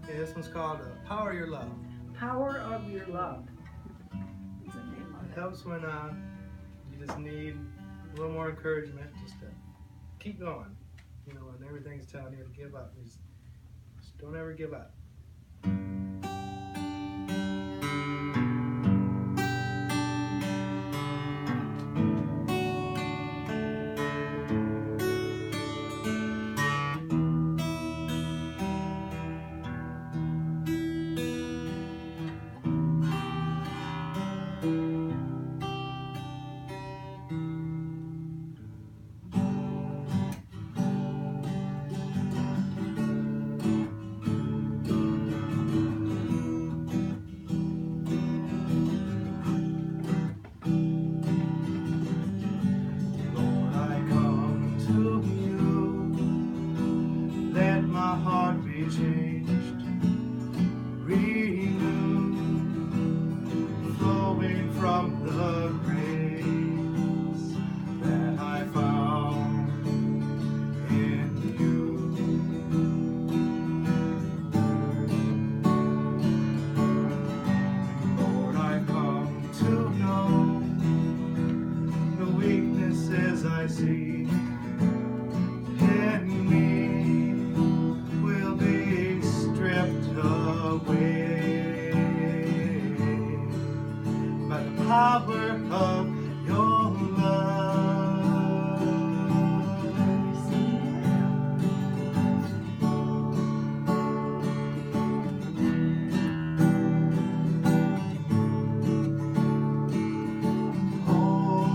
Okay, this one's called Power Your Love. Power of Your Love. What's the name of It it? helps when you just need a little more encouragement just to keep going. You know, when everything's telling you to give up, just don't ever give up. Lord, I come to you. Let my heart be changed, renewed, flowing from the grace that I found in you. Lord, I've come to know the weaknesses I see in me will be stripped away by the power of your love.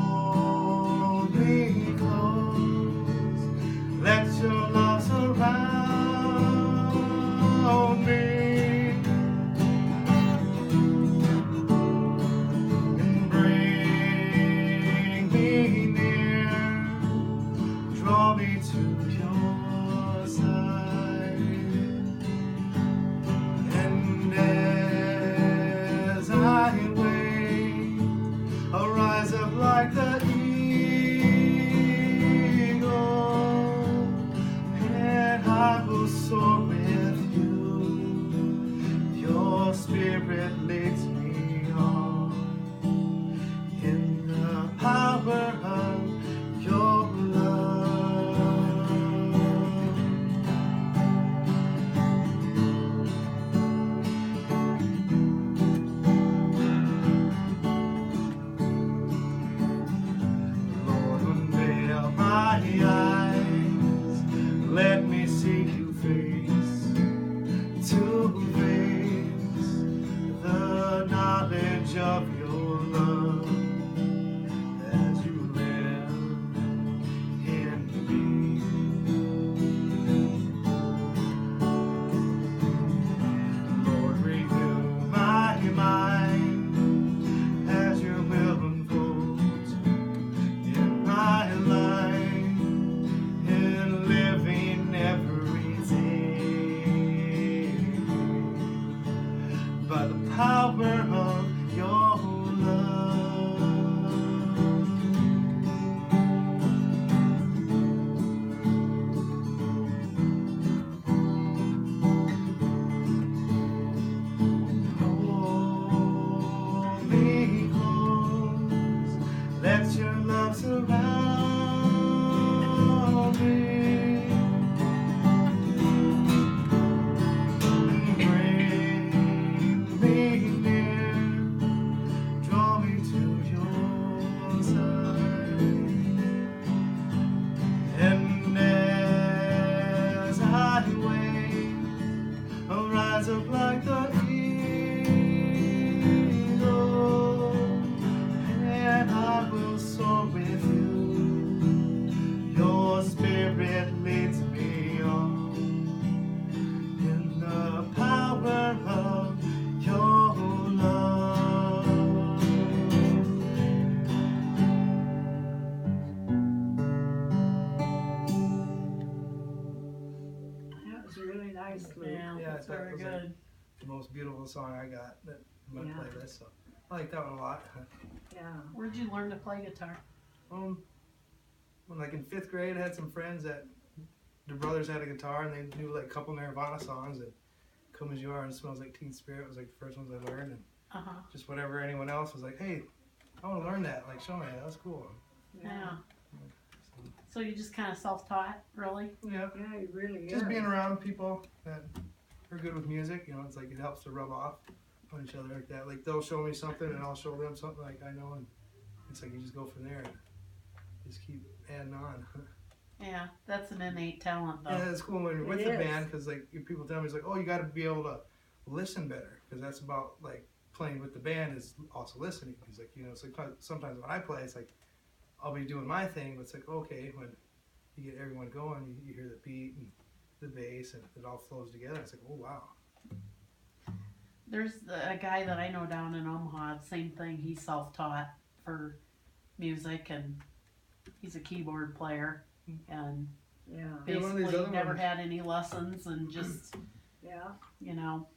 Hold me close, let your love surround me, and bring me near, draw me to your side. And as I wait, I'll rise up like the eagle, and I will soar with you. Your spirit leads me on in the power of your love. Lord, unveil my eyes, let me see you face to face, the knowledge of your love as you live in me. Lord, renew my mind as your will unfolds in my life, in living every day by the power of your love. Hold me close, let your love surround me, and bring me near, draw me to your side. And as I wait, I'll rise up like the eagle, and I will soar with you. Your spirit leads me on in the power of your love. That was really nice, Luke. Yeah, Yeah, that's that very was good. The most beautiful song I got in my Yeah. playlist, so I like that one a lot. Yeah. Where'd you learn to play guitar? When like in 5th grade, I had some friends that the brothers had a guitar and they knew like a couple Nirvana songs, and Come As You Are and It Smells Like Teen Spirit was like the first ones I learned, and Uh-huh. just whatever anyone else was like, hey, I want to learn that. Like, show me. That was cool. Yeah. So you just kind of self-taught, really? Yeah. Yeah, you really Just are. being around people that are good with music, you know, it's like it helps to rub off on each other like that. Like they'll show me something and I'll show them something like I know, and it's like you just go from there and just keep adding on. Yeah, that's an innate talent, though. Yeah, it's cool when you're with It the is. band because like people tell me it's like, oh, you got to be able to listen better because that's about like playing with the band is also listening. It's like, you know, it's like sometimes when I play, it's like I'll be doing my thing, but it's like okay when you get everyone going, you hear the beat and the bass and it all flows together. It's like, oh wow. There's a guy that I know down in Omaha, same thing. He's self-taught for music, and he's a keyboard player, and Yeah. Yeah, one of these basically other never ones- had any lessons, and just, Yeah. you know,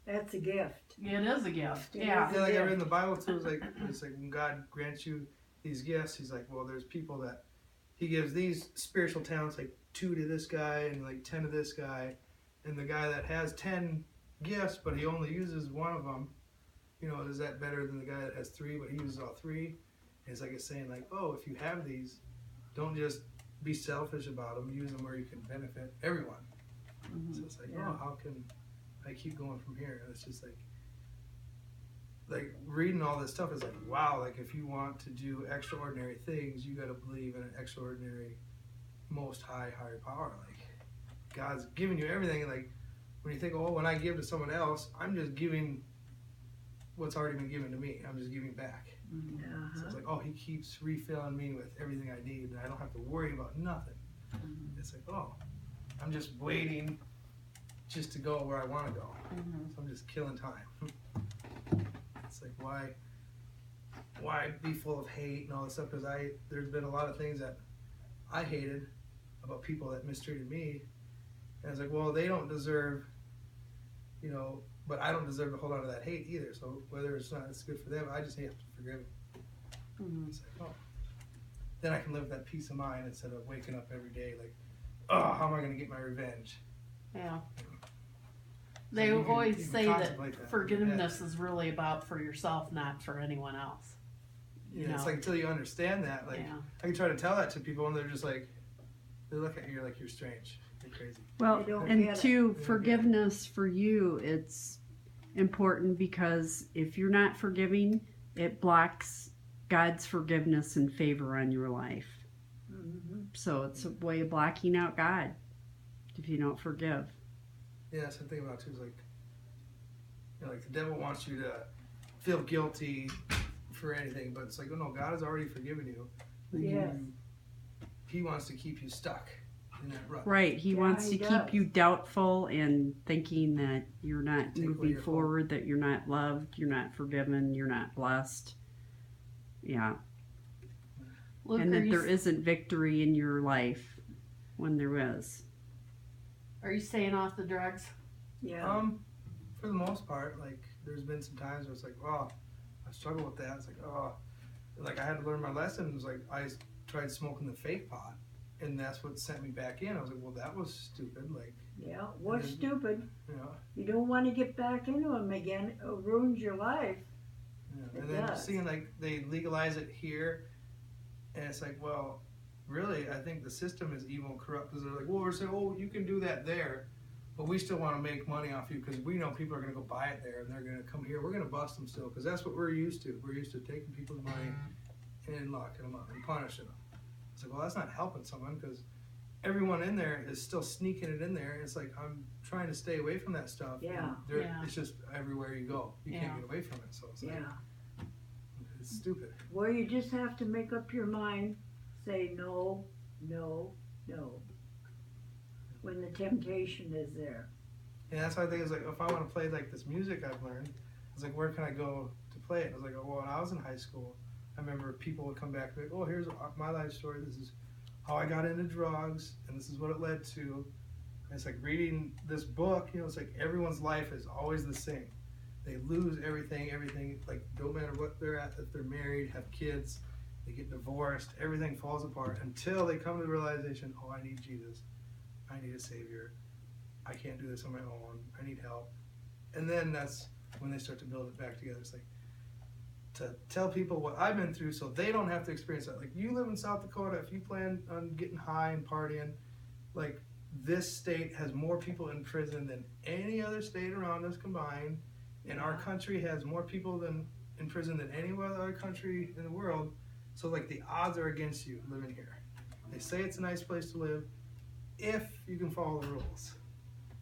That's a gift. it is a gift. It Yeah. is. Yeah, like I read in the Bible too, it's like when God grants you these gifts, he's like, well, there's people that he gives these spiritual talents, like 2 to this guy and like 10 to this guy, and the guy that has 10 gifts but he only uses one of them, you know, is that better than the guy that has 3 but he uses all 3? And it's like it's saying like, oh, if you have these, don't just be selfish about them, use them where you can benefit everyone. Mhm. So it's like, Yeah. oh, how can I keep going from here? And it's just like reading all this stuff is like, wow, like if you want to do extraordinary things, you got to believe in an extraordinary, most high, higher power. Like God's giving you everything. Like when you think, oh, when I give to someone else, I'm just giving what's already been given to me. I'm just giving back. Mhm. So Uh-huh. it's like, oh, he keeps refilling me with everything I need, and I don't have to worry about nothing. Mhm. It's like, oh, I'm just waiting just to go where I want to go. Mhm. So I'm just killing time. It's like why be full of hate and all this stuff? Because there's been a lot of things that I hated about people that mistreated me, and it's like, well, they don't deserve, you know, but I don't deserve to hold on to that hate either. So whether it's not, it's good for them. I just have to forgive them. Mhm. It's like, oh, then I can live with that peace of mind instead of waking up every day like, oh, how am I going to get my revenge? Yeah. So They you can- always you can say contemplate that that. forgiveness is really about for yourself, not for anyone else. Yeah, it's No. like until you understand that, like Yeah. I can try to tell that to people and they're just like, they look at you like you're strange, you're crazy. Well, They don't and get it. two, forgiveness for you, it's important because if you're not forgiving, it blocks God's forgiveness and favor on your life. Mm-hmm. So it's a way of blocking out God if you don't forgive. Yeah, that's the thing about it too is like, you know, like the devil wants you to feel guilty for anything, but it's like, oh no, God has already forgiven you. Like, Yes. He wants to keep you stuck in that rut. Right. He Yeah, wants he to does. keep you doubtful and thinking that you're not Take away moving your forward, that you're not loved, you're not forgiven, you're not blessed. Yeah. Luke, And are that you, there isn't victory in your life when there is. are you staying off the drugs? Yeah. For the most part, like there's been some times where it's like, oh, I struggle with that. It's like, oh, like I had to learn my lesson. It was like I tried smoking the fake pot, and that's what sent me back in. I was like, well, that was stupid. Like, Yeah. What's And- stupid? you know, You don't want to get back into them again. It ruins your life. yeah. It And then does. seeing like they legalize it here, and it's like, well, really, I think the system is evil and corrupt because they're like, well, we're saying, oh, you can do that there, but we still want to make money off you because we know people are going to go buy it there and they're going to come here. We're going to bust them still because that's what we're used to. We're used to taking people's money and locking them up and punishing them. It's like, well, that's not helping someone because everyone in there is still sneaking it in there. And it's like, I'm trying to stay away from that stuff. Yeah. And Yeah. it's just everywhere you go. You Yeah. can't get away from it. So it's like, Yeah. it's stupid. Well, you just have to make up your mind. Say no, no, no. When the temptation is there. And that's why I think it's like, if I want to play like this music I've learned, it's like, where can I go to play it? I was like, oh, well, when I was in high school, I remember people would come back and be like, oh, here's my life story. This is how I got into drugs, and this is what it led to. And it's like reading this book, you know, it's like everyone's life is always the same. They lose everything, like, no matter what they're at, if they're married, have kids, they get divorced, everything falls apart until they come to the realization, oh, I need Jesus. I need a Savior. I can't do this on my own. I need help. And then that's when they start to build it back together. It's like to tell people what I've been through so they don't have to experience that. Like, you live in South Dakota, if you plan on getting high and partying, like, this state has more people in prison than any other state around us combined, and our country has more people in prison than any other country in the world. So, like, the odds are against you living here. They say it's a nice place to live if you can follow the rules.